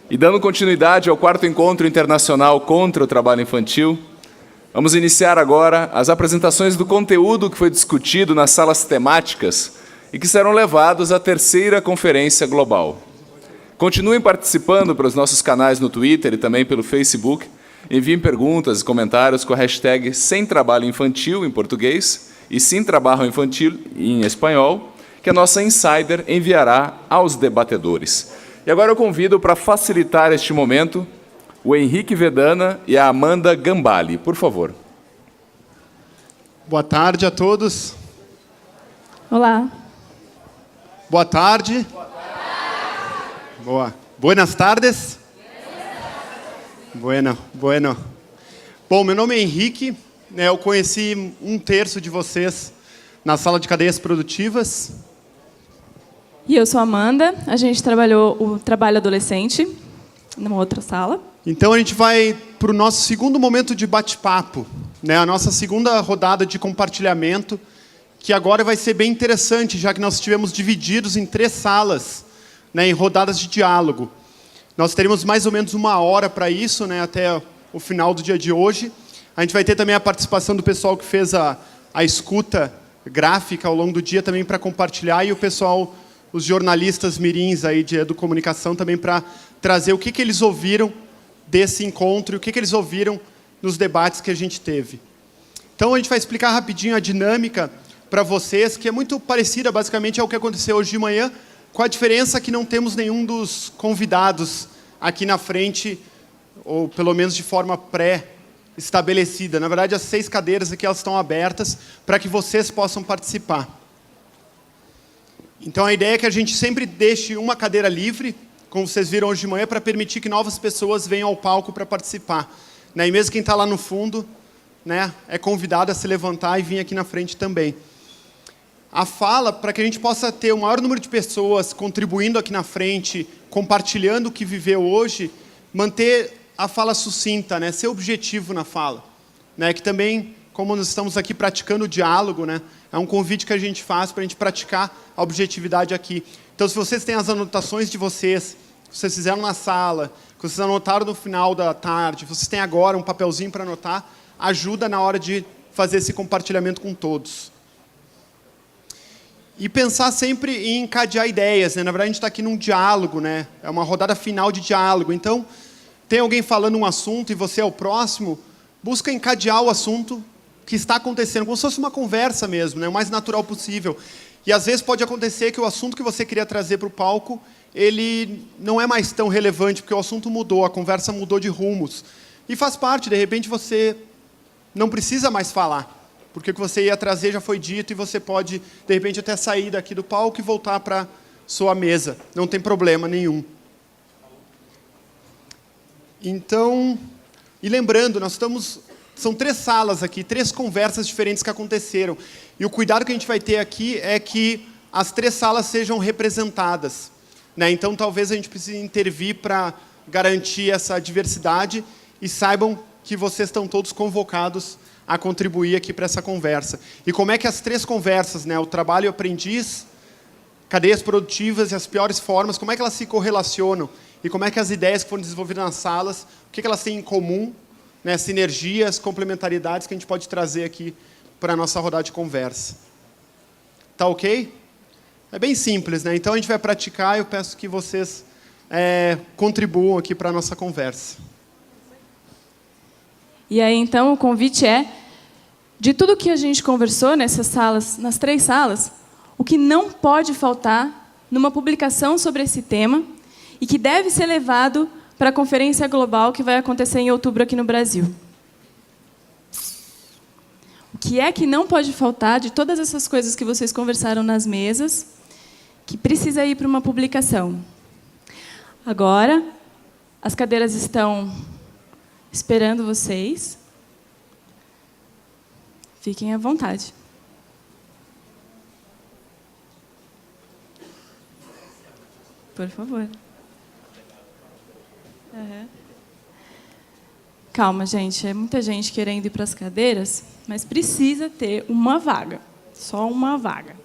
E dando continuidade ao 4º Encontro Internacional contra o Trabalho Infantil, vamos iniciar agora as apresentações do conteúdo que foi discutido nas salas temáticas e que serão levados à 3ª Conferência Global. Continuem participando pelos nossos canais no Twitter e também pelo Facebook. Enviem perguntas e comentários com a hashtag Sem Trabalho Infantil em português e Sem Trabalho Infantil em espanhol, que a nossa Insider enviará aos debatedores. E agora eu convido para facilitar este momento o Henrique Vedana e a Amanda Gambale. Por favor. Boa tarde a todos. Olá. Boa tarde. Boa tarde. Boa. Buenas tardes. Bueno. Bom, meu nome é Henrique. Eu conheci 1/3 de vocês na sala de cadeias produtivas. E eu sou a Amanda. A gente trabalhou o trabalho adolescente numa outra sala. Então, a gente vai para o nosso segundo momento de bate-papo, a nossa segunda rodada de compartilhamento, que agora vai ser bem interessante, já que nós estivemos divididos em 3 salas, em rodadas de diálogo. Nós teremos mais ou menos 1 hora para isso, até o final do dia de hoje. A gente vai ter também a participação do pessoal que fez a escuta gráfica ao longo do dia também para compartilhar, e o pessoal, os jornalistas mirins aí de educomunicação também para trazer o que eles ouviram desse encontro e o que eles ouviram nos debates que a gente teve. Então, a gente vai explicar rapidinho a dinâmica para vocês, que é muito parecida, basicamente, ao que aconteceu hoje de manhã, com a diferença que não temos nenhum dos convidados aqui na frente, ou pelo menos de forma pré-estabelecida. Na verdade, as 6 cadeiras aqui elas estão abertas para que vocês possam participar. Então, a ideia é que a gente sempre deixe uma cadeira livre, como vocês viram hoje de manhã, para permitir que novas pessoas venham ao palco para participar. E mesmo quem está lá no fundo, é convidado a se levantar e vir aqui na frente também. A fala, para que a gente possa ter o maior número de pessoas contribuindo aqui na frente, compartilhando o que viveu hoje, manter a fala sucinta, ser objetivo na fala. Que também, como nós estamos aqui praticando o diálogo, é um convite que a gente faz para a gente praticar a objetividade aqui. Então, se vocês têm as anotações de vocês, que vocês fizeram na sala, que vocês anotaram no final da tarde, vocês têm agora um papelzinho para anotar, ajuda na hora de fazer esse compartilhamento com todos. E pensar sempre em encadear ideias. Na verdade, a gente está aqui num diálogo, é uma rodada final de diálogo. Então, tem alguém falando um assunto e você é o próximo, busca encadear o assunto que está acontecendo, como se fosse uma conversa mesmo, o mais natural possível. E, às vezes, pode acontecer que o assunto que você queria trazer para o palco, ele não é mais tão relevante, porque o assunto mudou, a conversa mudou de rumos. E faz parte, de repente, você não precisa mais falar, porque o que você ia trazer já foi dito e você pode, de repente, até sair daqui do palco e voltar para sua mesa. Não tem problema nenhum. Então, e lembrando, são 3 salas aqui, 3 conversas diferentes que aconteceram. E o cuidado que a gente vai ter aqui é que as 3 salas sejam representadas. Então, talvez a gente precise intervir para garantir essa diversidade e saibam que vocês estão todos convocados a contribuir aqui para essa conversa. E como é que as 3 conversas, o trabalho aprendiz, cadeias produtivas e as piores formas, como é que elas se correlacionam? E como é que as ideias que foram desenvolvidas nas salas, o que elas têm em comum, sinergias, complementaridades que a gente pode trazer aqui para a nossa rodada de conversa. Tá ok? É bem simples, Então, a gente vai praticar e eu peço que vocês contribuam aqui para a nossa conversa. E aí, então, o convite é, de tudo que a gente conversou nessas salas, nas 3 salas, o que não pode faltar numa publicação sobre esse tema e que deve ser levado para a Conferência Global que vai acontecer em outubro aqui no Brasil. O que é que não pode faltar de todas essas coisas que vocês conversaram nas mesas, que precisa ir para uma publicação? Agora, as cadeiras estão esperando vocês. Fiquem à vontade. Por favor. Calma, gente. É muita gente querendo ir para as cadeiras, mas precisa ter uma vaga. Só uma vaga.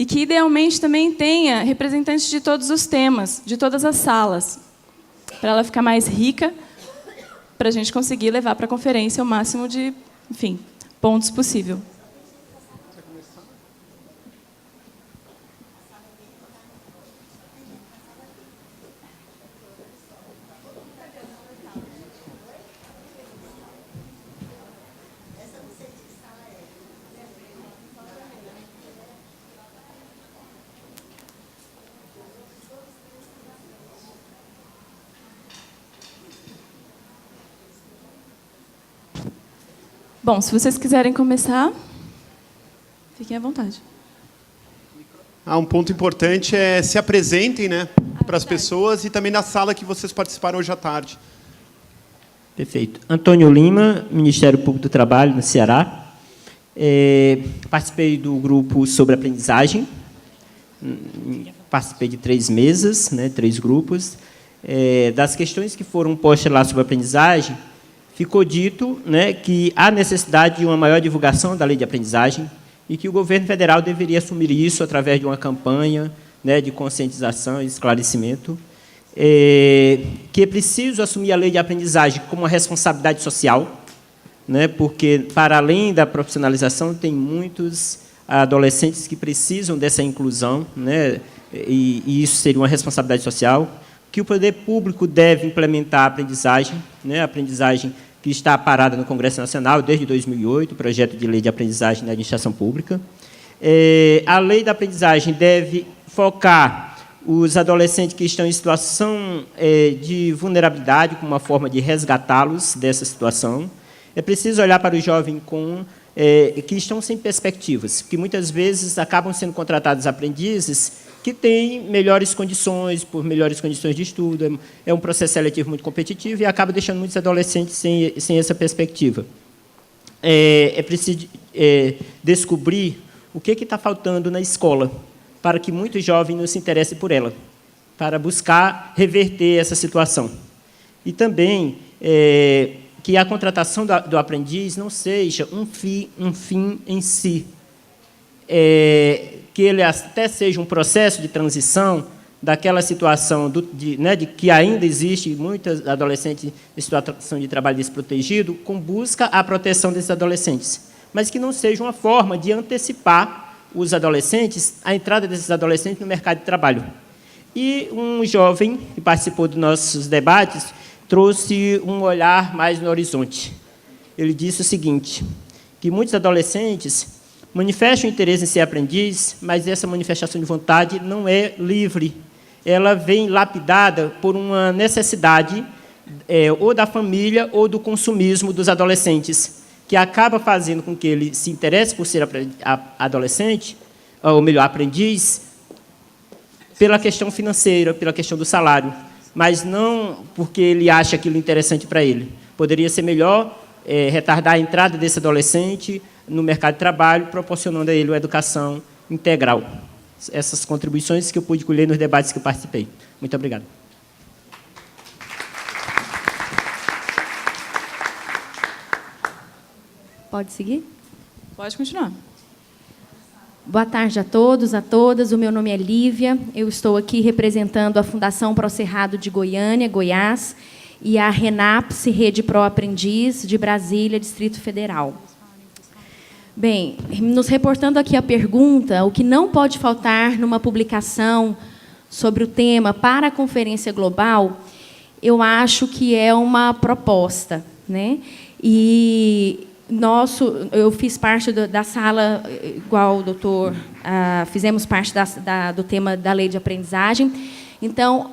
e que, idealmente, também tenha representantes de todos os temas, de todas as salas, para ela ficar mais rica, para a gente conseguir levar para a conferência o máximo de, enfim, pontos possível. Bom, se vocês quiserem começar, fiquem à vontade. Um ponto importante é se apresentem, né, para as pessoas e também na sala que vocês participaram hoje à tarde. Perfeito. Antônio Lima, Ministério Público do Trabalho, no Ceará. Participei do grupo sobre aprendizagem. Participei de 3 mesas, né, 3 grupos. Das questões que foram postas lá sobre aprendizagem, ficou dito, né, que há necessidade de uma maior divulgação da lei de aprendizagem e que o governo federal deveria assumir isso através de uma campanha, né, de conscientização e esclarecimento, que é preciso assumir a lei de aprendizagem como uma responsabilidade social, né, porque, para além da profissionalização, tem muitos adolescentes que precisam dessa inclusão, né, e isso seria uma responsabilidade social, que o poder público deve implementar a aprendizagem, né, a aprendizagem que está parada no Congresso Nacional desde 2008, o projeto de lei de aprendizagem na administração pública. A lei da aprendizagem deve focar os adolescentes que estão em situação de vulnerabilidade, como uma forma de resgatá-los dessa situação. É preciso olhar para o jovem que estão sem perspectivas, que muitas vezes acabam sendo contratados aprendizes que têm melhores condições, por melhores condições de estudo. É um processo seletivo muito competitivo e acaba deixando muitos adolescentes sem essa perspectiva. É preciso descobrir o que está faltando na escola para que muitos jovens não se interessem por ela, para buscar reverter essa situação. E também que a contratação do aprendiz não seja um fim em si, que ele até seja um processo de transição daquela situação de que ainda existe muitos adolescentes em situação de trabalho desprotegido, com busca à proteção desses adolescentes, mas que não seja uma forma de antecipar os adolescentes, a entrada desses adolescentes no mercado de trabalho. E um jovem que participou dos nossos debates trouxe um olhar mais no horizonte. Ele disse o seguinte, que muitos adolescentes manifestam interesse em ser aprendiz, mas essa manifestação de vontade não é livre. Ela vem lapidada por uma necessidade ou da família ou do consumismo dos adolescentes, que acaba fazendo com que ele se interesse por ser adolescente, ou melhor, aprendiz, pela questão financeira, pela questão do salário, mas não porque ele acha aquilo interessante para ele. Poderia ser melhor retardar a entrada desse adolescente no mercado de trabalho, proporcionando a ele uma educação integral. Essas contribuições que eu pude colher nos debates que eu participei. Muito obrigado. Pode seguir? Pode continuar. Boa tarde a todos, a todas. O meu nome é Lívia. Eu estou aqui representando a Fundação Pro Cerrado de Goiânia, Goiás, e a RENAPS, Rede Pro Aprendiz, de Brasília, Distrito Federal. Bem, nos reportando aqui a pergunta, o que não pode faltar numa publicação sobre o tema para a Conferência Global, eu acho que é uma proposta, né? E eu fiz parte da sala, igual o doutor, fizemos parte do tema da lei de aprendizagem. Então,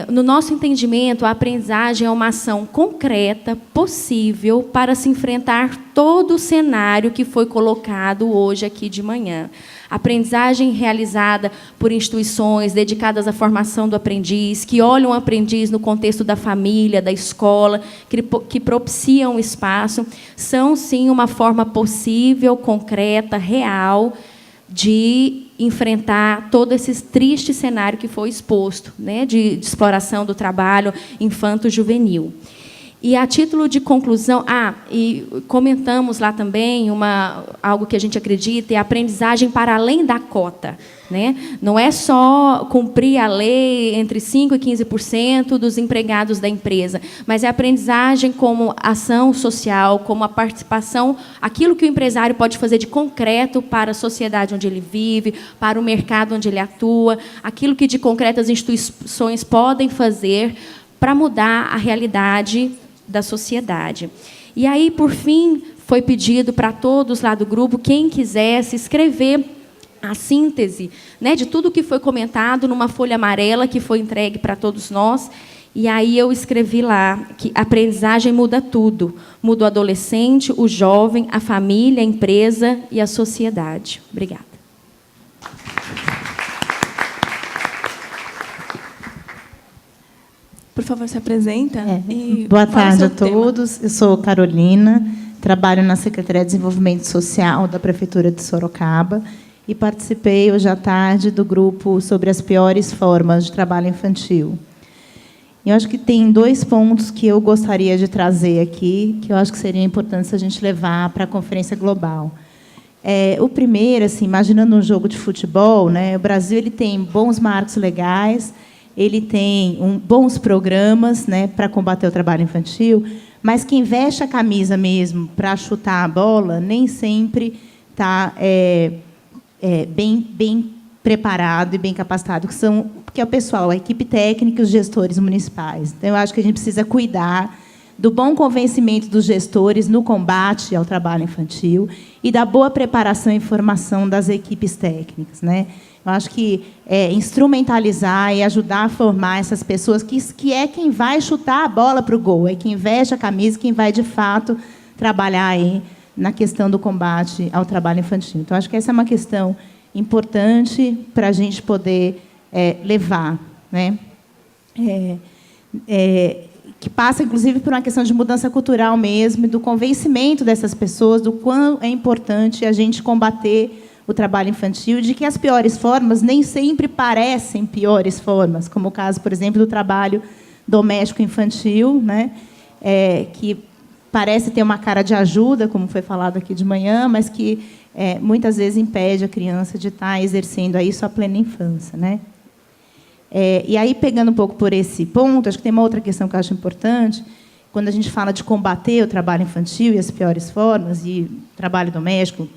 no nosso entendimento, a aprendizagem é uma ação concreta, possível, para se enfrentar todo o cenário que foi colocado hoje aqui de manhã. A aprendizagem realizada por instituições dedicadas à formação do aprendiz, que olham o aprendiz no contexto da família, da escola, que propiciam o espaço, são, sim, uma forma possível, concreta, real, de enfrentar todo esse triste cenário que foi exposto, né, de exploração do trabalho infanto-juvenil. E a título de conclusão, e comentamos lá também algo que a gente acredita, é a aprendizagem para além da cota, né? Não é só cumprir a lei entre 5% e 15% dos empregados da empresa, mas é a aprendizagem como ação social, como a participação, aquilo que o empresário pode fazer de concreto para a sociedade onde ele vive, para o mercado onde ele atua, aquilo que de concreto as instituições podem fazer para mudar a realidade da sociedade. E aí, por fim, foi pedido para todos lá do grupo, quem quisesse escrever a síntese, né, de tudo que foi comentado numa folha amarela que foi entregue para todos nós. E aí eu escrevi lá que a aprendizagem muda tudo. Muda o adolescente, o jovem, a família, a empresa e a sociedade. Obrigada. Por favor, se apresenta. Boa tarde a todos. Eu sou Carolina, trabalho na Secretaria de Desenvolvimento Social da Prefeitura de Sorocaba e participei hoje à tarde do grupo sobre as piores formas de trabalho infantil. Eu acho que tem 2 pontos que eu gostaria de trazer aqui, que eu acho que seria importante a gente levar para a conferência global. O primeiro, assim, imaginando um jogo de futebol, né, o Brasil ele tem bons marcos legais, ele tem bons programas, né, para combater o trabalho infantil, mas quem veste a camisa mesmo para chutar a bola nem sempre está bem preparado e bem capacitado, que é o pessoal, a equipe técnica e os gestores municipais. Então, eu acho que a gente precisa cuidar do bom convencimento dos gestores no combate ao trabalho infantil e da boa preparação e formação das equipes técnicas, né? Eu acho que instrumentalizar e ajudar a formar essas pessoas, que é quem vai chutar a bola para o gol, é quem veste a camisa, quem vai, de fato, trabalhar aí na questão do combate ao trabalho infantil. Então, acho que essa é uma questão importante para a gente poder levar, né? Que passa, inclusive, por uma questão de mudança cultural mesmo, e do convencimento dessas pessoas do quão é importante a gente combater o trabalho infantil, de que as piores formas nem sempre parecem piores formas, como o caso, por exemplo, do trabalho doméstico infantil, né? Que parece ter uma cara de ajuda, como foi falado aqui de manhã, mas que muitas vezes impede a criança de estar exercendo aí sua plena infância, né? E aí, pegando um pouco por esse ponto, acho que tem uma outra questão que eu acho importante, quando a gente fala de combater o trabalho infantil e as piores formas, e trabalho doméstico,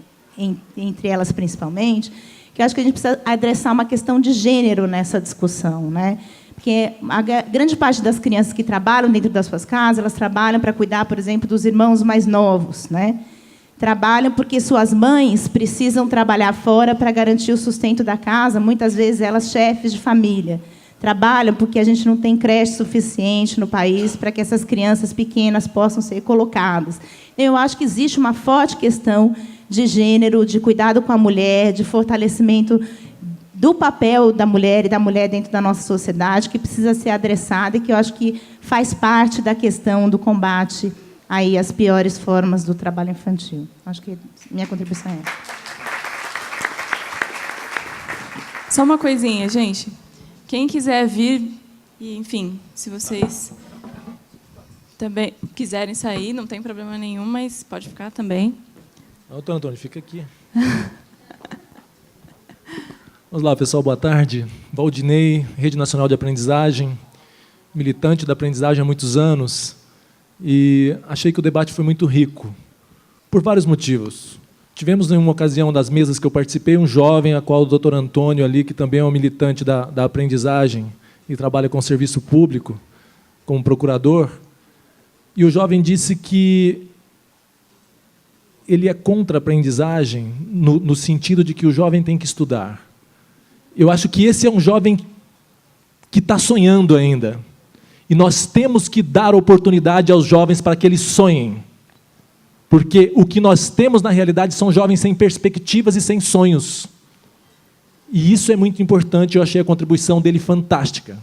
entre elas principalmente, que eu acho que a gente precisa adressar uma questão de gênero nessa discussão, né? Porque a grande parte das crianças que trabalham dentro das suas casas, elas trabalham para cuidar, por exemplo, dos irmãos mais novos, né? Trabalham porque suas mães precisam trabalhar fora para garantir o sustento da casa, muitas vezes elas chefes de família. Trabalham porque a gente não tem creche suficiente no país para que essas crianças pequenas possam ser colocadas. Eu acho que existe uma forte questão de gênero, de cuidado com a mulher, de fortalecimento do papel da mulher e da mulher dentro da nossa sociedade, que precisa ser adressada e que eu acho que faz parte da questão do combate aí às piores formas do trabalho infantil. Acho que minha contribuição é essa. Só uma coisinha, gente. Quem quiser vir, e, enfim, se vocês também quiserem sair, não tem problema nenhum, mas pode ficar também. Doutor Antônio, fica aqui. Vamos lá, pessoal, boa tarde. Valdinei, Rede Nacional de Aprendizagem, militante da aprendizagem há muitos anos, e achei que o debate foi muito rico, por vários motivos. Tivemos, em uma ocasião das mesas que eu participei, um jovem, a qual o doutor Antônio, ali, que também é um militante da aprendizagem e trabalha com serviço público, como procurador, e o jovem disse que ele é contra a aprendizagem no sentido de que o jovem tem que estudar. Eu acho que esse é um jovem que está sonhando ainda. E nós temos que dar oportunidade aos jovens para que eles sonhem. Porque o que nós temos, na realidade, são jovens sem perspectivas e sem sonhos. E isso é muito importante, eu achei a contribuição dele fantástica.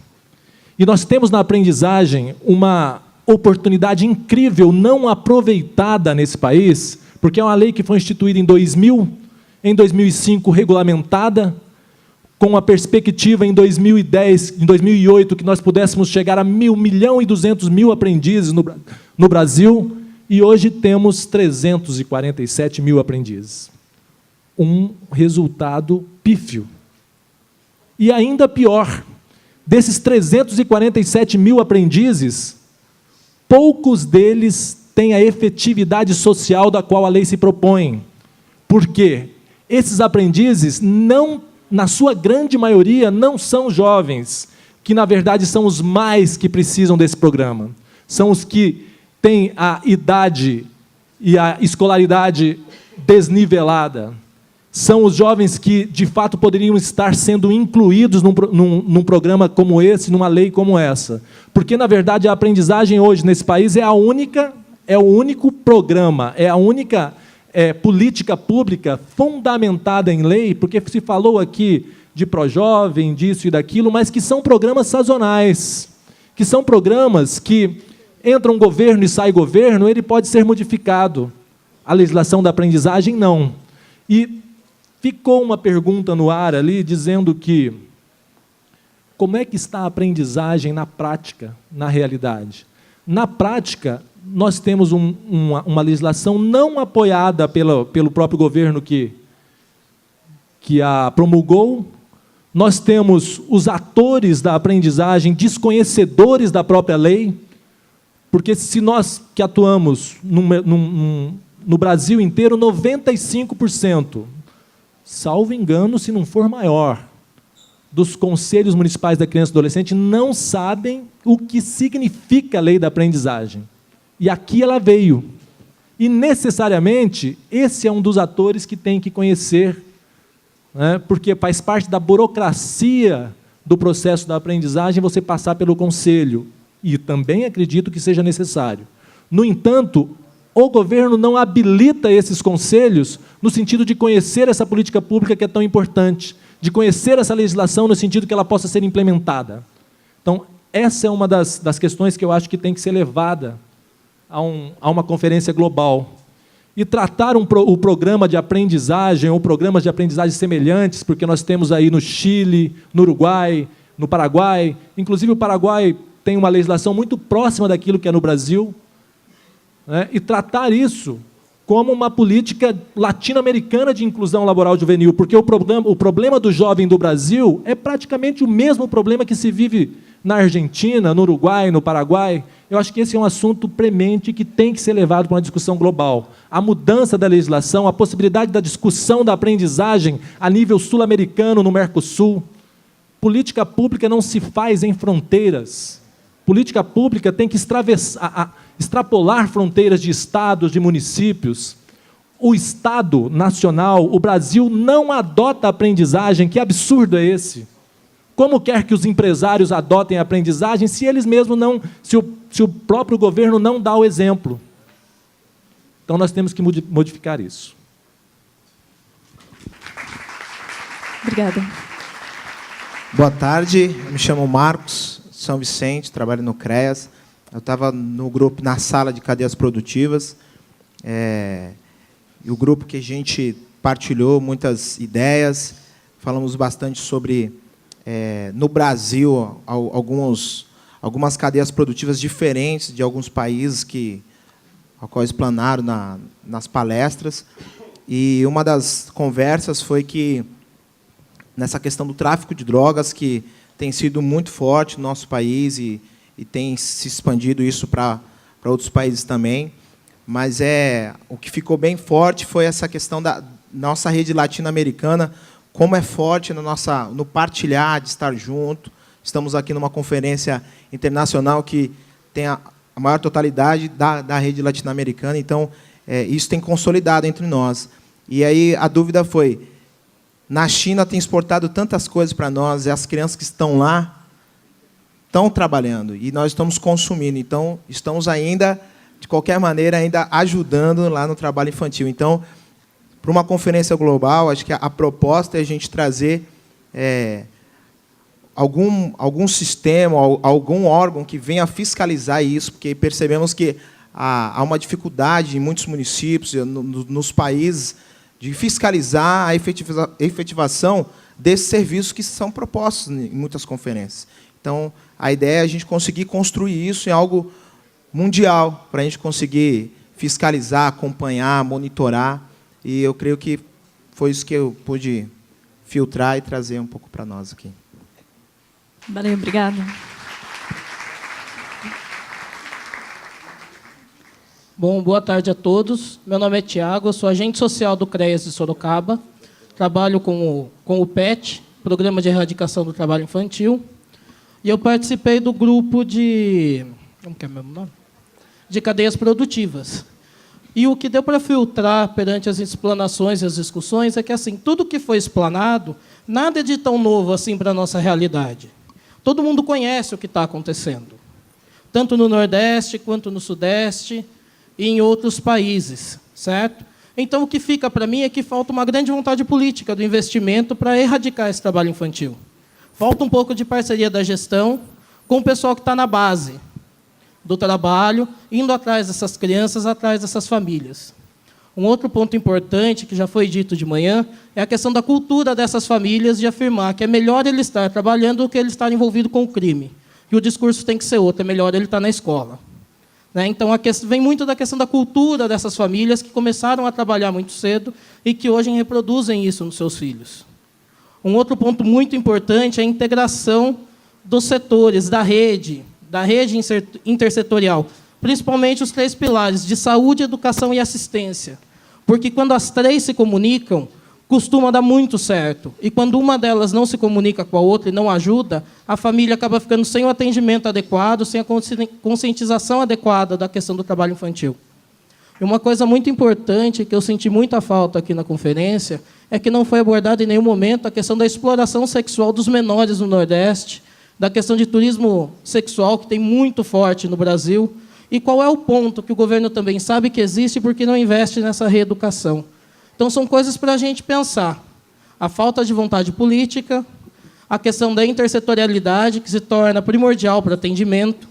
E nós temos na aprendizagem uma oportunidade incrível, não aproveitada nesse país, porque é uma lei que foi instituída em 2000, em 2005 regulamentada, com a perspectiva em 2010, em 2008, que nós pudéssemos chegar a 1.200.000 aprendizes no Brasil, e hoje temos 347.000 aprendizes. Um resultado pífio. E ainda pior, desses 347.000 aprendizes, poucos deles têm a efetividade social da qual a lei se propõe. Por quê? Esses aprendizes, na sua grande maioria, não são jovens, que, na verdade, são os mais que precisam desse programa. São os que têm a idade e a escolaridade desnivelada. São os jovens que, de fato, poderiam estar sendo incluídos num programa como esse, numa lei como essa. Porque, na verdade, a aprendizagem hoje nesse país é o único programa, é a única política pública fundamentada em lei, porque se falou aqui de Projovem, disso e daquilo, mas que são programas sazonais, que são programas que entra um governo e sai governo, ele pode ser modificado. A legislação da aprendizagem, não. E ficou uma pergunta no ar ali, dizendo que como é que está a aprendizagem na prática, na realidade? Na prática, nós temos uma legislação não apoiada pelo próprio governo que a promulgou. Nós temos os atores da aprendizagem desconhecedores da própria lei, porque se nós que atuamos no Brasil inteiro, 95%, salvo engano, se não for maior, dos conselhos municipais da criança e do adolescente não sabem o que significa a lei da aprendizagem. E aqui ela veio. E, necessariamente, esse é um dos atores que tem que conhecer, né, porque faz parte da burocracia do processo da aprendizagem você passar pelo conselho. E também acredito que seja necessário. No entanto, o governo não habilita esses conselhos no sentido de conhecer essa política pública que é tão importante, de conhecer essa legislação no sentido que ela possa ser implementada. Então, essa é uma das questões que eu acho que tem que ser levada a uma conferência global. E tratar o programa de aprendizagem, ou programas de aprendizagem semelhantes, porque nós temos aí no Chile, no Uruguai, no Paraguai, inclusive o Paraguai tem uma legislação muito próxima daquilo que é no Brasil, né, e tratar isso como uma política latino-americana de inclusão laboral juvenil, porque o problema do jovem do Brasil é praticamente o mesmo problema que se vive na Argentina, no Uruguai, no Paraguai. Eu acho que esse é um assunto premente que tem que ser levado para uma discussão global. A mudança da legislação, a possibilidade da discussão da aprendizagem a nível sul-americano, no Mercosul. Política pública não se faz em fronteiras. Política pública tem que extrapolar fronteiras de estados, de municípios. O Estado nacional, o Brasil, não adota a aprendizagem. Que absurdo é esse? Como quer que os empresários adotem a aprendizagem se eles mesmos não, se o próprio governo não dá o exemplo? Então, nós temos que modificar isso. Obrigada. Boa tarde, eu me chamo Marcos, São Vicente, trabalho no CREAS. Eu estava no grupo, na sala de cadeias produtivas, e o grupo que a gente partilhou muitas ideias, falamos bastante sobre, no Brasil, algumas cadeias produtivas diferentes de alguns países ao qual explanaram nas palestras. E uma das conversas foi que, nessa questão do tráfico de drogas, que tem sido muito forte no nosso país e tem se expandido isso para outros países também, mas o que ficou bem forte foi essa questão da nossa rede latino-americana, como é forte no partilhar, de estar junto. Estamos aqui numa conferência internacional que tem a maior totalidade da rede latino-americana, então isso tem consolidado entre nós. E aí a dúvida foi, na China tem exportado tantas coisas para nós, e as crianças que estão lá estão trabalhando, e nós estamos consumindo, então estamos ainda, de qualquer maneira, ainda ajudando lá no trabalho infantil. Então, para uma conferência global, acho que a proposta é a gente trazer algum sistema, algum órgão que venha fiscalizar isso, porque percebemos que há uma dificuldade em muitos municípios, nos países, de fiscalizar a efetivação desses serviços que são propostos em muitas conferências. Então, a ideia é a gente conseguir construir isso em algo mundial, para a gente conseguir fiscalizar, acompanhar, monitorar, e eu creio que foi isso que eu pude filtrar e trazer um pouco para nós aqui. Valeu, obrigada. Bom, boa tarde a todos. Meu nome é Tiago, eu sou agente social do CREAS de Sorocaba. Trabalho com o PET, Programa de Erradicação do Trabalho Infantil. E eu participei do grupo de... Como que é o meu nome? De cadeias produtivas. E o que deu para filtrar perante as explanações e as discussões é que, assim, tudo que foi explanado, nada é de tão novo assim para a nossa realidade. Todo mundo conhece o que está acontecendo, tanto no Nordeste quanto no Sudeste e em outros países, certo? Então, o que fica para mim é que falta uma grande vontade política do investimento para erradicar esse trabalho infantil. Falta um pouco de parceria da gestão com o pessoal que está na base do trabalho, indo atrás dessas crianças, atrás dessas famílias. Um outro ponto importante, que já foi dito de manhã, é a questão da cultura dessas famílias de afirmar que é melhor ele estar trabalhando do que ele estar envolvido com o crime. E o discurso tem que ser outro, é melhor ele estar na escola. Né? Então, vem muito da questão da cultura dessas famílias que começaram a trabalhar muito cedo e que hoje reproduzem isso nos seus filhos. Um outro ponto muito importante é a integração dos setores, da rede intersetorial, principalmente os 3 pilares de saúde, educação e assistência. Porque quando as 3 se comunicam, costuma dar muito certo. E quando uma delas não se comunica com a outra e não ajuda, a família acaba ficando sem o atendimento adequado, sem a conscientização adequada da questão do trabalho infantil. E uma coisa muito importante, que eu senti muita falta aqui na conferência, é que não foi abordada em nenhum momento a questão da exploração sexual dos menores no Nordeste, da questão de turismo sexual, que tem muito forte no Brasil, e qual é o ponto que o governo também sabe que existe porque não investe nessa reeducação. Então, são coisas para a gente pensar. A falta de vontade política, a questão da intersetorialidade, que se torna primordial para o atendimento,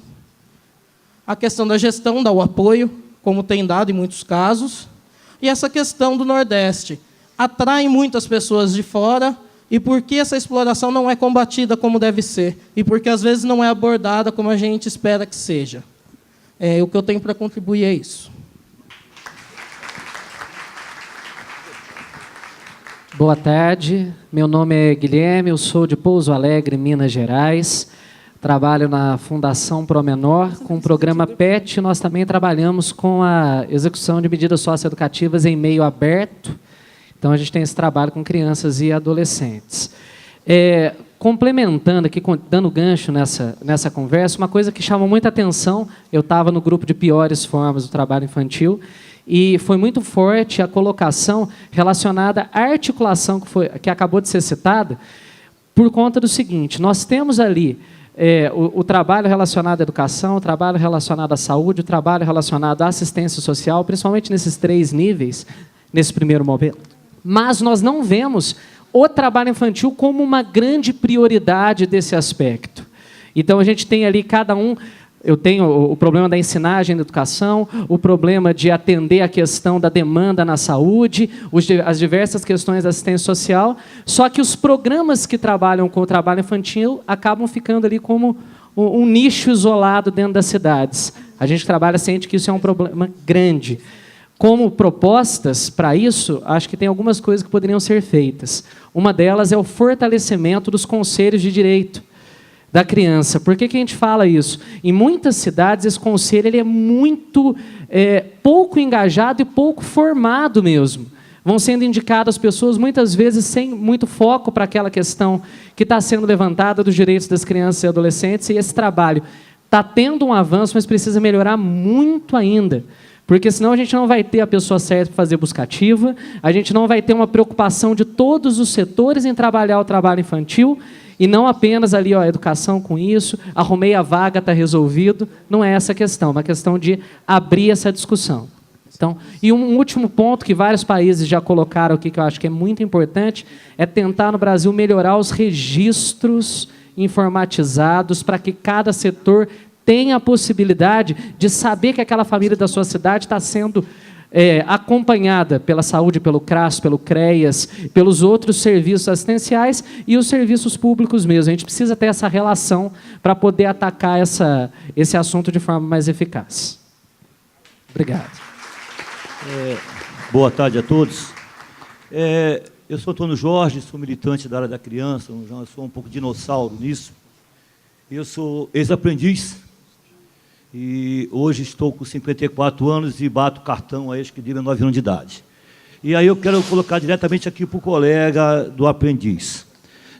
a questão da gestão, dar o apoio, como tem dado em muitos casos, e essa questão do Nordeste. Atrai muitas pessoas de fora, e por que essa exploração não é combatida como deve ser, e porque, às vezes, não é abordada como a gente espera que seja. O que eu tenho para contribuir é isso. Boa tarde, meu nome é Guilherme, eu sou de Pouso Alegre, Minas Gerais. Trabalho na Fundação Promenor, com o programa PET. Nós também trabalhamos com a execução de medidas socioeducativas em meio aberto. Então, a gente tem esse trabalho com crianças e adolescentes. Complementando aqui, dando gancho nessa conversa, uma coisa que chamou muita atenção, eu estava no grupo de piores formas do trabalho infantil, e foi muito forte a colocação relacionada à articulação que acabou de ser citada, por conta do seguinte: nós temos ali o trabalho relacionado à educação, o trabalho relacionado à saúde, o trabalho relacionado à assistência social, principalmente nesses 3 níveis, nesse primeiro momento. Mas nós não vemos o trabalho infantil como uma grande prioridade desse aspecto. Então, a gente tem ali cada um... Eu tenho o problema da ensinagem da educação, o problema de atender a questão da demanda na saúde, as diversas questões da assistência social, só que os programas que trabalham com o trabalho infantil acabam ficando ali como um nicho isolado dentro das cidades. A gente trabalha, sente que isso é um problema grande. Como propostas para isso, acho que tem algumas coisas que poderiam ser feitas. Uma delas é o fortalecimento dos conselhos de direito da criança. Por que a gente fala isso? Em muitas cidades, esse conselho ele é muito pouco engajado e pouco formado mesmo. Vão sendo indicadas pessoas, muitas vezes, sem muito foco para aquela questão que está sendo levantada dos direitos das crianças e adolescentes, e esse trabalho está tendo um avanço, mas precisa melhorar muito ainda. Porque senão a gente não vai ter a pessoa certa para fazer busca ativa, a gente não vai ter uma preocupação de todos os setores em trabalhar o trabalho infantil, e não apenas ali, ó, educação com isso, arrumei a vaga, está resolvido. Não é essa a questão, é uma questão de abrir essa discussão. Então, e um último ponto que vários países já colocaram aqui, que eu acho que é muito importante, é tentar no Brasil melhorar os registros informatizados para que cada setor tenha a possibilidade de saber que aquela família da sua cidade está sendo acompanhada pela saúde, pelo CRAS, pelo CREAS, pelos outros serviços assistenciais e os serviços públicos mesmo. A gente precisa ter essa relação para poder atacar esse assunto de forma mais eficaz. Obrigado. Boa tarde a todos. Eu sou Antônio Jorge, sou militante da área da criança, já sou um pouco dinossauro nisso. Eu sou ex-aprendiz e hoje estou com 54 anos e bato cartão a que 9 anos de idade. E aí eu quero colocar diretamente aqui para o colega do aprendiz.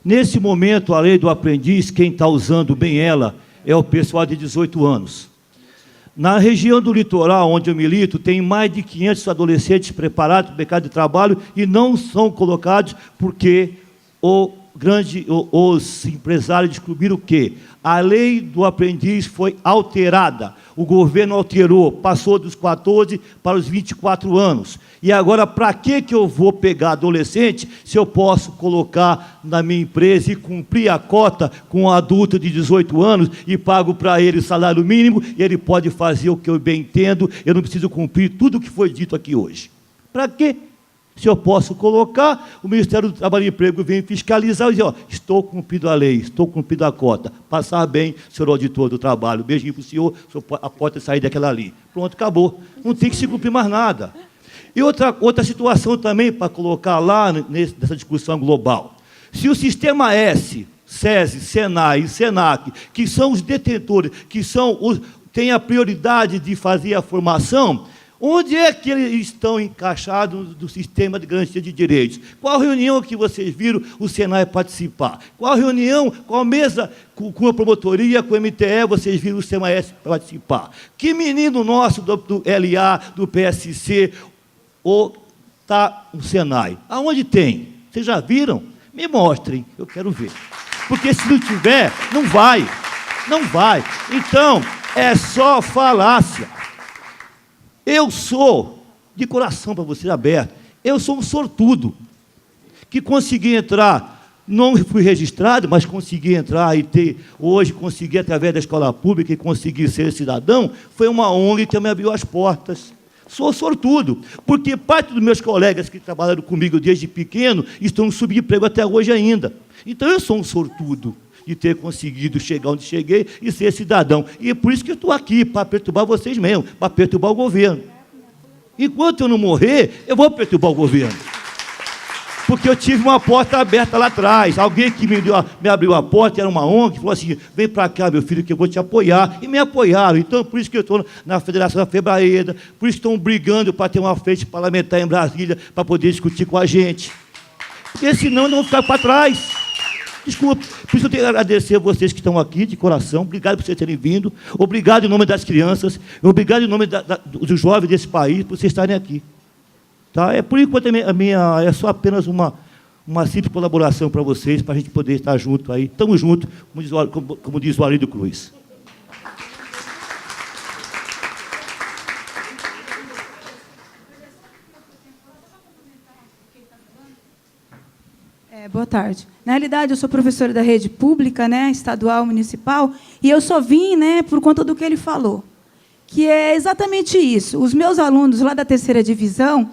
Nesse momento, a lei do aprendiz, quem está usando bem ela é o pessoal de 18 anos. Na região do litoral, onde eu milito, tem mais de 500 adolescentes preparados para o mercado de trabalho e não são colocados porque os empresários descobriram que a lei do aprendiz foi alterada. O governo alterou, passou dos 14 para os 24 anos. E agora, para que eu vou pegar adolescente se eu posso colocar na minha empresa e cumprir a cota com um adulto de 18 anos e pago para ele o salário mínimo e ele pode fazer o que eu bem entendo, eu não preciso cumprir tudo o que foi dito aqui hoje. Para quê? Se eu posso colocar, o Ministério do Trabalho e Emprego vem fiscalizar e dizer, estou cumprindo a lei, estou cumprindo a cota. Passar bem, senhor auditor do trabalho. Beijinho para o senhor, a porta sair daquela ali. Pronto, acabou. Não tem que se cumprir mais nada. E outra situação também para colocar lá nessa discussão global. Se o Sistema S, SESI, SENAI e SENAC, que são os detentores, têm a prioridade de fazer a formação, onde é que eles estão encaixados do sistema de garantia de direitos? Qual reunião que vocês viram o Senai participar? Qual reunião, qual mesa com a promotoria, com o MTE, vocês viram o CMS participar? Que menino nosso do LA, do PSC, está no Senai? Aonde tem? Vocês já viram? Me mostrem, eu quero ver. Porque se não tiver, não vai. Não vai. Então, é só falácia. Eu sou, de coração para vocês aberto, eu sou um sortudo, que consegui entrar, não fui registrado, mas consegui entrar e hoje consegui, através da escola pública, e consegui ser cidadão, foi uma ONG que me abriu as portas. Sou sortudo, porque parte dos meus colegas que trabalharam comigo desde pequeno estão no subemprego até hoje ainda. Então, eu sou um sortudo de ter conseguido chegar onde cheguei e ser cidadão. E é por isso que eu estou aqui, para perturbar vocês mesmo, para perturbar o governo. Enquanto eu não morrer, eu vou perturbar o governo. Porque eu tive uma porta aberta lá atrás. Alguém que me abriu a porta, era uma ONG, falou assim, vem para cá, meu filho, que eu vou te apoiar. E me apoiaram. Então, por isso que eu estou na Federação da Febraeda, por isso que estão brigando para ter uma frente parlamentar em Brasília, para poder discutir com a gente. Porque senão eu não vou ficar para trás. Desculpa, por isso eu tenho que agradecer a vocês que estão aqui, de coração. Obrigado por vocês terem vindo. Obrigado em nome das crianças. Obrigado em nome dos jovens desse país, por vocês estarem aqui. Tá? Por enquanto, é só apenas uma simples colaboração para vocês, para a gente poder estar junto aí. Estamos juntos, como diz o Arido Cruz. Boa tarde. Na realidade, eu sou professora da rede pública, né, estadual, municipal, e eu só vim, né, por conta do que ele falou, que é exatamente isso. Os meus alunos lá da 3ª divisão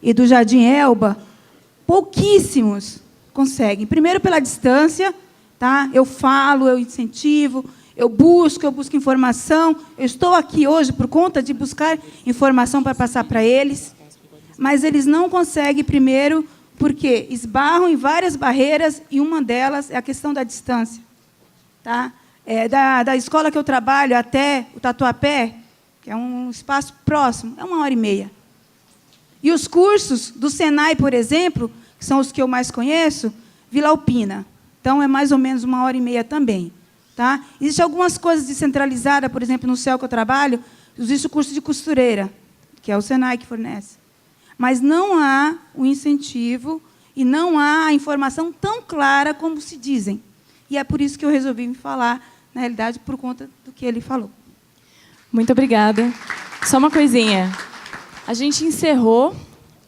e do Jardim Elba, pouquíssimos conseguem. Primeiro, pela distância, tá? Eu falo, eu incentivo, eu busco informação. Eu estou aqui hoje por conta de buscar informação para passar para eles, mas eles não conseguem, primeiro, porque esbarram em várias barreiras, e uma delas é a questão da distância. Tá? Da escola que eu trabalho até o Tatuapé, que é um espaço próximo, é 1h30. E os cursos do Senai, por exemplo, que são os que eu mais conheço, Vila Alpina. Então, é mais ou menos 1h30 também. Tá? Existem algumas coisas descentralizadas, por exemplo, no CEL que eu trabalho, existe o curso de costureira, que é o Senai que fornece. Mas não há o incentivo e não há a informação tão clara como se dizem. E é por isso que eu resolvi me falar, na realidade, por conta do que ele falou. Muito obrigada. Só uma coisinha. A gente encerrou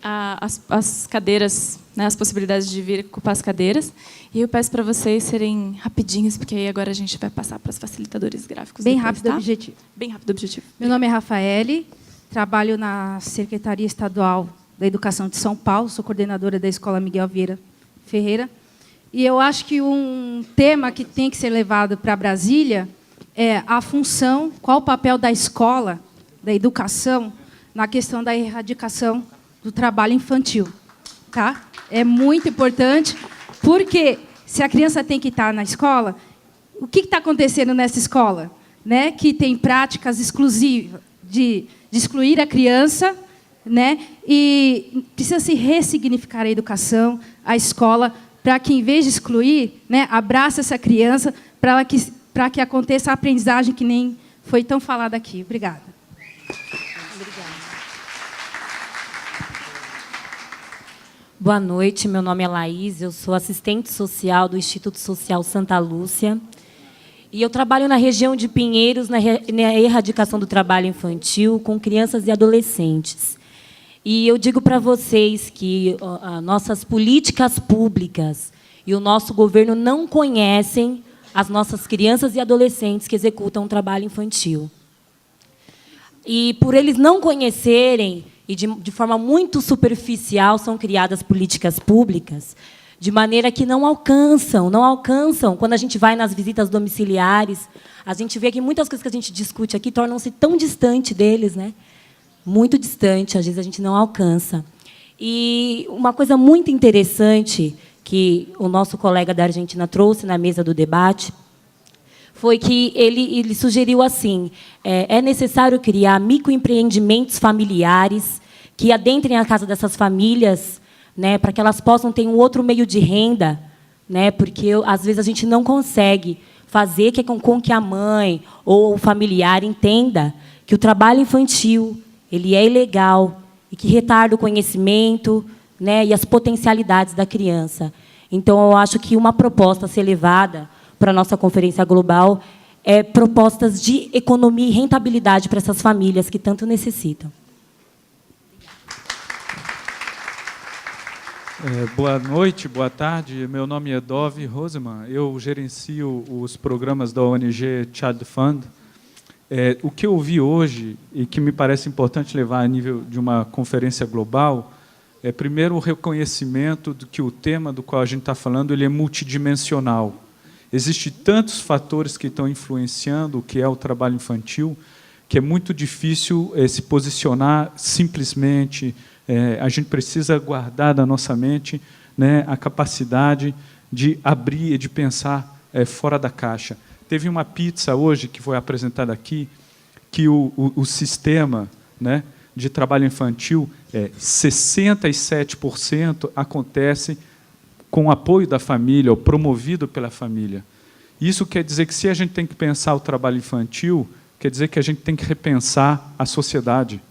as cadeiras, né, as possibilidades de vir ocupar as cadeiras, e eu peço para vocês serem rapidinhos, porque aí agora a gente vai passar para os facilitadores gráficos. Bem depois, rápido e tá? objetivo. Bem rápido e objetivo. Meu nome é Rafaele, trabalho na Secretaria Estadual da Educação de São Paulo, sou coordenadora da Escola Miguel Vieira Ferreira. E eu acho que um tema que tem que ser levado para Brasília é a função, qual o papel da escola, da educação, na questão da erradicação do trabalho infantil. Tá? É muito importante, porque se a criança tem que estar na escola, o que está acontecendo nessa escola? Né? Que tem práticas exclusivas de excluir a criança, né? E precisa se ressignificar a educação, a escola, para que, em vez de excluir, né, abrace essa criança, para que aconteça a aprendizagem que nem foi tão falada aqui. Obrigada. Boa noite, meu nome é Laís, eu sou assistente social do Instituto Social Santa Lúcia. E eu trabalho na região de Pinheiros, na erradicação do trabalho infantil com crianças e adolescentes. E eu digo para vocês que nossas políticas públicas e o nosso governo não conhecem as nossas crianças e adolescentes que executam o trabalho infantil. E, por eles não conhecerem, e de forma muito superficial, são criadas políticas públicas, de maneira que não alcançam. Quando a gente vai nas visitas domiciliares, a gente vê que muitas coisas que a gente discute aqui tornam-se tão distante deles, né? Muito distante, às vezes a gente não alcança. E uma coisa muito interessante que o nosso colega da Argentina trouxe na mesa do debate foi que ele sugeriu assim, é necessário criar microempreendimentos familiares que adentrem a casa dessas famílias, né, para que elas possam ter um outro meio de renda, né, porque às vezes a gente não consegue fazer com que a mãe ou o familiar entenda que o trabalho infantil ele é ilegal e que retarda o conhecimento, né, e as potencialidades da criança. Então, eu acho que uma proposta a ser levada para a nossa conferência global é propostas de economia e rentabilidade para essas famílias que tanto necessitam. Boa noite, boa tarde. Meu nome é Dove Roseman. Eu gerencio os programas da ONG Child Fund. O que eu vi hoje, e que me parece importante levar a nível de uma conferência global, é, primeiro, o reconhecimento de que o tema do qual a gente está falando ele é multidimensional. Existem tantos fatores que estão influenciando o que é o trabalho infantil, que é muito difícil se posicionar simplesmente. A gente precisa guardar da nossa mente, né, a capacidade de abrir e de pensar fora da caixa. Teve uma pizza hoje que foi apresentada aqui, que o sistema, né, de trabalho infantil, 67% acontece com o apoio da família, ou promovido pela família. Isso quer dizer que, se a gente tem que pensar o trabalho infantil, quer dizer que a gente tem que repensar a sociedade.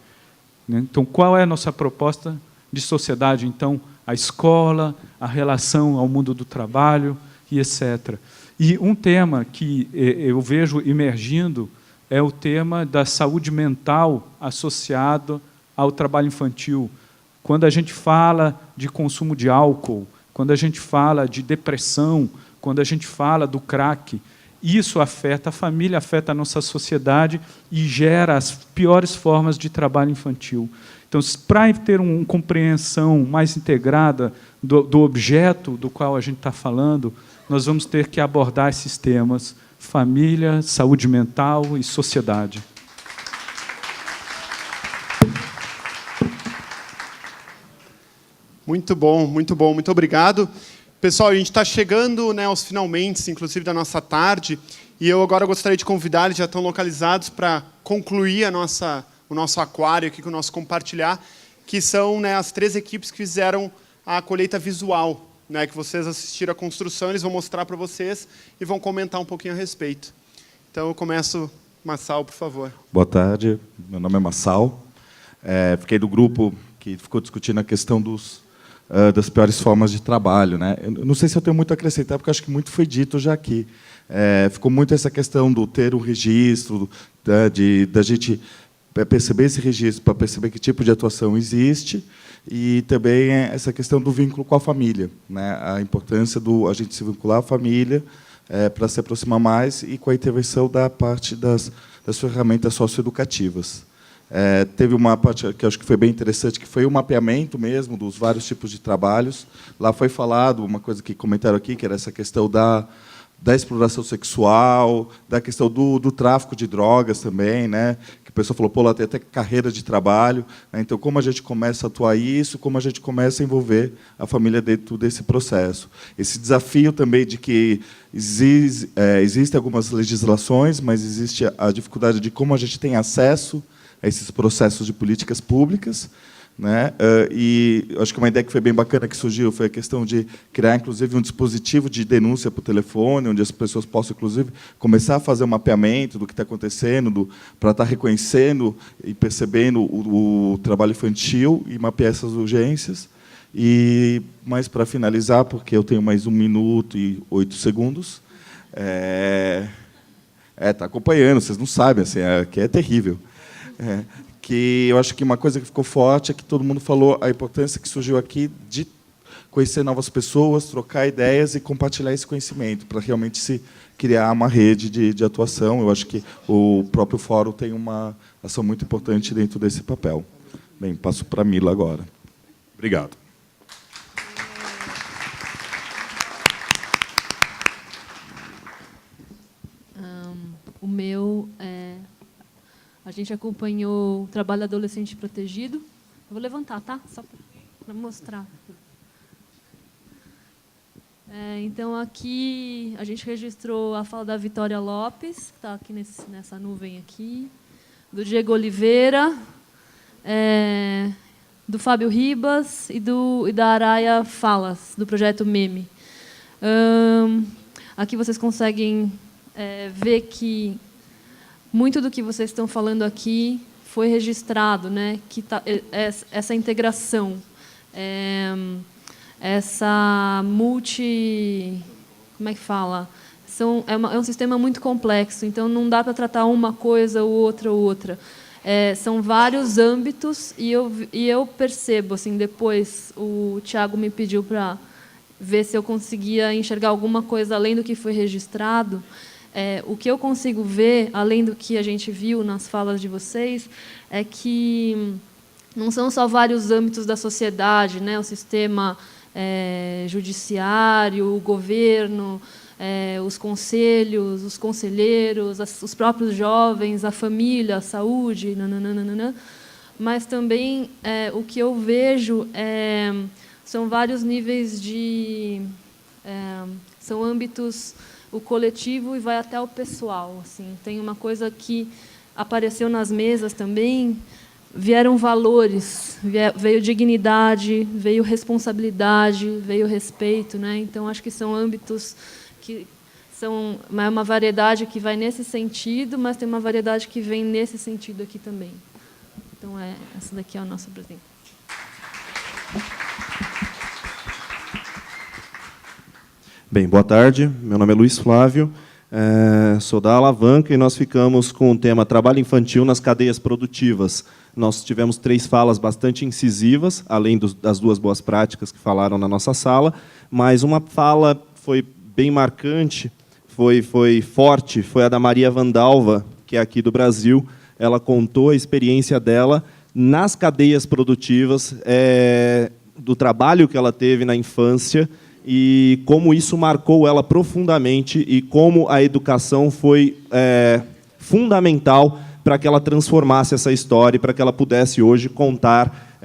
Então, qual é a nossa proposta de sociedade? Então, a escola, a relação ao mundo do trabalho, e etc. E um tema que eu vejo emergindo é o tema da saúde mental associado ao trabalho infantil. Quando a gente fala de consumo de álcool, quando a gente fala de depressão, quando a gente fala do crack, isso afeta a família, afeta a nossa sociedade e gera as piores formas de trabalho infantil. Então, para ter uma compreensão mais integrada do objeto do qual a gente está falando, nós vamos ter que abordar esses temas: família, saúde mental e sociedade. Muito bom, muito bom. Muito obrigado. Pessoal, a gente está chegando, né, aos finalmente, inclusive, da nossa tarde, e eu agora gostaria de convidar, eles já estão localizados, para concluir o nosso aquário aqui com o nosso compartilhar, que são, né, as 3 equipes que fizeram a colheita visual, né, que vocês assistiram a construção, eles vão mostrar para vocês e vão comentar um pouquinho a respeito. Então, eu começo, Massal, por favor. Boa tarde, meu nome é Massal. Fiquei do grupo que ficou discutindo a questão das piores formas de trabalho, né? Eu não sei se eu tenho muito a acrescentar, porque acho que muito foi dito já aqui. Ficou muito essa questão do ter um registro, da gente perceber esse registro, para perceber que tipo de atuação existe, e também essa questão do vínculo com a família, né? A importância a gente se vincular à família para se aproximar mais, e com a intervenção da parte das ferramentas socioeducativas. Teve uma parte que eu acho que foi bem interessante, que foi o mapeamento mesmo dos vários tipos de trabalhos. Lá foi falado uma coisa que comentaram aqui, que era essa questão da exploração sexual, da questão do tráfico de drogas também, né? Que a pessoa falou, pô, lá tem até carreira de trabalho, né? Então, como a gente começa a atuar isso, como a gente começa a envolver a família dentro desse processo. Esse desafio também de que existem algumas legislações, mas existe a dificuldade de como a gente tem acesso a esses processos de políticas públicas, né? E acho que uma ideia que foi bem bacana que surgiu foi a questão de criar, inclusive, um dispositivo de denúncia por telefone, onde as pessoas possam, inclusive, começar a fazer um mapeamento do que está acontecendo, para estar reconhecendo e percebendo o trabalho infantil e mapear essas urgências. E, mais para finalizar, porque eu tenho mais 1 minuto e 8 segundos, está acompanhando, vocês não sabem, assim, que é terrível. Que eu acho que uma coisa que ficou forte é que todo mundo falou a importância que surgiu aqui de conhecer novas pessoas, trocar ideias e compartilhar esse conhecimento, para realmente se criar uma rede de atuação. Eu acho que o próprio fórum tem uma ação muito importante dentro desse papel. Bem, passo para a Mila agora. Obrigado. O meu a gente acompanhou o trabalho adolescente protegido. Eu vou levantar, tá? Só para mostrar. Então, aqui, a gente registrou a fala da Vitória Lopes, que está aqui nessa nuvem aqui, do Diego Oliveira, do Fábio Ribas e da Araia Falas, do Projeto Meme. Aqui vocês conseguem ver que muito do que vocês estão falando aqui foi registrado, né? Que essa integração, essa como é que fala? É um sistema muito complexo, então não dá para tratar uma coisa ou outra. São vários âmbitos e eu percebo, assim, depois o Tiago me pediu para ver se eu conseguia enxergar alguma coisa além do que foi registrado. O que eu consigo ver, além do que a gente viu nas falas de vocês, é que não são só vários âmbitos da sociedade, né? O sistema judiciário, o governo, os conselhos, os conselheiros, os próprios jovens, a família, a saúde, nananana, mas também o que eu vejo são vários níveis são âmbitos, o coletivo e vai até o pessoal. Assim. Tem uma coisa que apareceu nas mesas também, vieram valores, veio dignidade, veio responsabilidade, veio respeito, né? Então, acho que são âmbitos que são uma variedade que vai nesse sentido, mas tem uma variedade que vem nesse sentido aqui também. Então, essa daqui é a nossa apresentação. Bem, boa tarde. Meu nome é Luiz Flávio, sou da Alavanca e nós ficamos com o tema trabalho infantil nas cadeias produtivas. Nós tivemos 3 falas bastante incisivas, além das 2 boas práticas que falaram na nossa sala, mas uma fala foi bem marcante, foi forte, foi a da Maria Vandalva, que é aqui do Brasil. Ela contou a experiência dela nas cadeias produtivas, do trabalho que ela teve na infância, e como isso marcou ela profundamente e como a educação foi fundamental para que ela transformasse essa história e para que ela pudesse hoje contar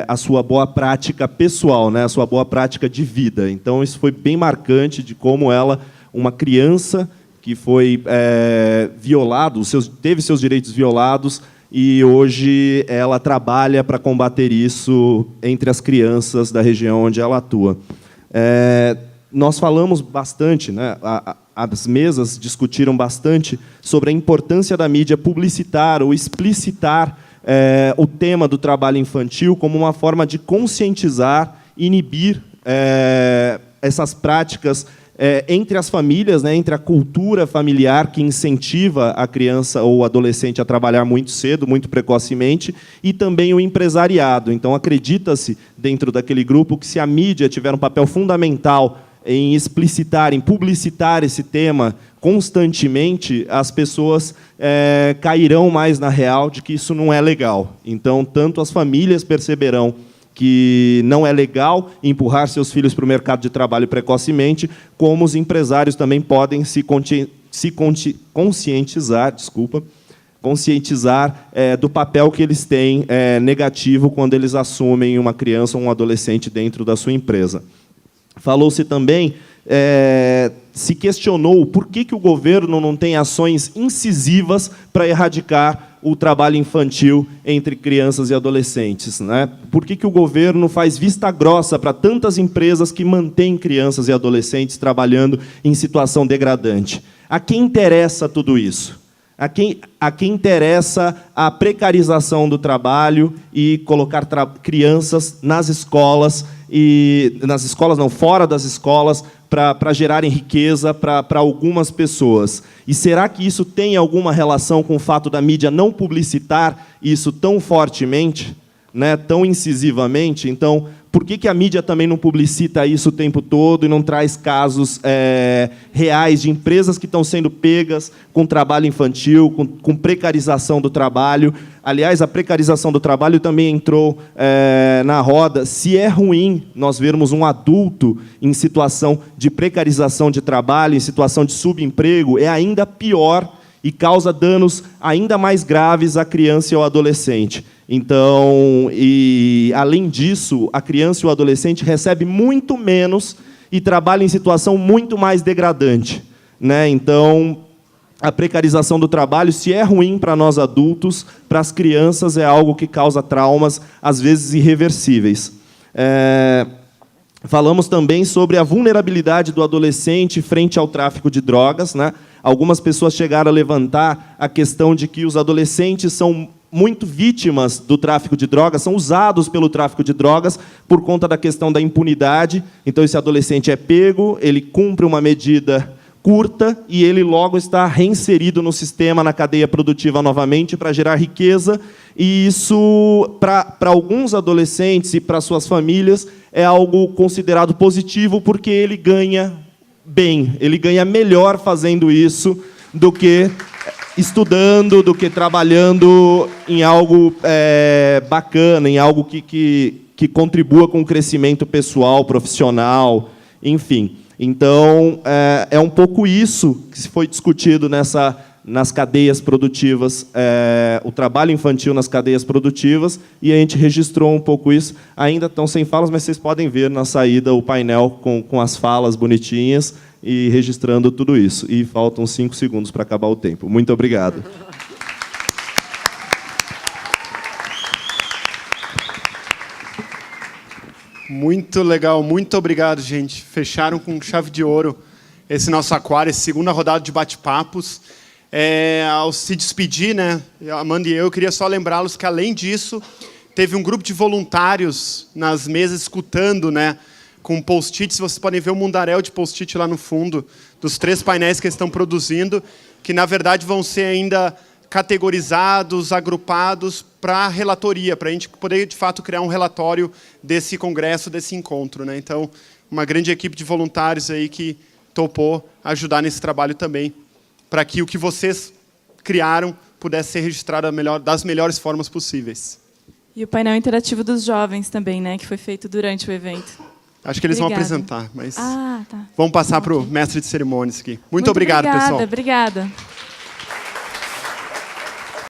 a sua boa prática pessoal, né, a sua boa prática de vida. Então, isso foi bem marcante de como ela, uma criança que foi violado, teve seus direitos violados, e hoje ela trabalha para combater isso entre as crianças da região onde ela atua. Nós falamos bastante, né, as mesas discutiram bastante sobre a importância da mídia publicitar ou explicitar o tema do trabalho infantil como uma forma de conscientizar, inibir essas práticas entre as famílias, né, entre a cultura familiar que incentiva a criança ou o adolescente a trabalhar muito cedo, muito precocemente, e também o empresariado. Então, acredita-se, dentro daquele grupo, que se a mídia tiver um papel fundamental em explicitar, em publicitar esse tema constantemente, as pessoas cairão mais na real de que isso não é legal. Então, tanto as famílias perceberão que não é legal empurrar seus filhos para o mercado de trabalho precocemente, como os empresários também podem se conscientizar do papel que eles têm negativo quando eles assumem uma criança ou um adolescente dentro da sua empresa. Falou-se também, se questionou por que o governo não tem ações incisivas para erradicar o trabalho infantil entre crianças e adolescentes, né? Por que o governo faz vista grossa para tantas empresas que mantêm crianças e adolescentes trabalhando em situação degradante? A quem interessa tudo isso? A quem interessa a precarização do trabalho e colocar crianças nas escolas, fora das escolas, para gerarem riqueza para algumas pessoas? E será que isso tem alguma relação com o fato da mídia não publicitar isso tão fortemente, né, tão incisivamente? Então, por que a mídia também não publicita isso o tempo todo e não traz casos reais de empresas que estão sendo pegas com trabalho infantil, com precarização do trabalho? Aliás, a precarização do trabalho também entrou na roda. Se é ruim nós vermos um adulto em situação de precarização de trabalho, em situação de subemprego, é ainda pior e causa danos ainda mais graves à criança e ao adolescente. Então, além disso, a criança e o adolescente recebe muito menos e trabalha em situação muito mais degradante, né? Então, a precarização do trabalho, se é ruim para nós adultos, para as crianças é algo que causa traumas, às vezes irreversíveis. Falamos também sobre a vulnerabilidade do adolescente frente ao tráfico de drogas, né? Algumas pessoas chegaram a levantar a questão de que os adolescentes são muito vítimas do tráfico de drogas, são usados pelo tráfico de drogas por conta da questão da impunidade. Então, esse adolescente é pego, ele cumpre uma medida curta e ele logo está reinserido no sistema, na cadeia produtiva novamente, para gerar riqueza. E isso, para alguns adolescentes e para suas famílias, é algo considerado positivo, porque ele ganha bem, ele ganha melhor fazendo isso do que estudando, do que trabalhando em algo bacana, em algo que contribua com o crescimento pessoal, profissional, enfim. Então, é um pouco isso que foi discutido nas cadeias produtivas, o trabalho infantil nas cadeias produtivas, e a gente registrou um pouco isso. Ainda estão sem falas, mas vocês podem ver na saída o painel com as falas bonitinhas e registrando tudo isso. E faltam 5 segundos para acabar o tempo. Muito obrigado. Muito legal, muito obrigado, gente. Fecharam com chave de ouro esse nosso aquário, essa segunda rodada de bate-papos. Ao se despedir, né, Amanda e eu queria só lembrá-los que, além disso, teve um grupo de voluntários nas mesas escutando, né, com post-its. Vocês podem ver um mundaréu de post-it lá no fundo, dos 3 painéis que eles estão produzindo, que, na verdade, vão ser ainda categorizados, agrupados para relatoria, para a gente poder, de fato, criar um relatório desse congresso, desse encontro, né? Então, uma grande equipe de voluntários aí que topou ajudar nesse trabalho também, para que o que vocês criaram pudesse ser registrado das melhores formas possíveis. E o painel interativo dos jovens também, né, que foi feito durante o evento. Acho que eles vão apresentar, mas vamos passar para o mestre de cerimônias aqui. Muito obrigado, pessoal. Obrigada.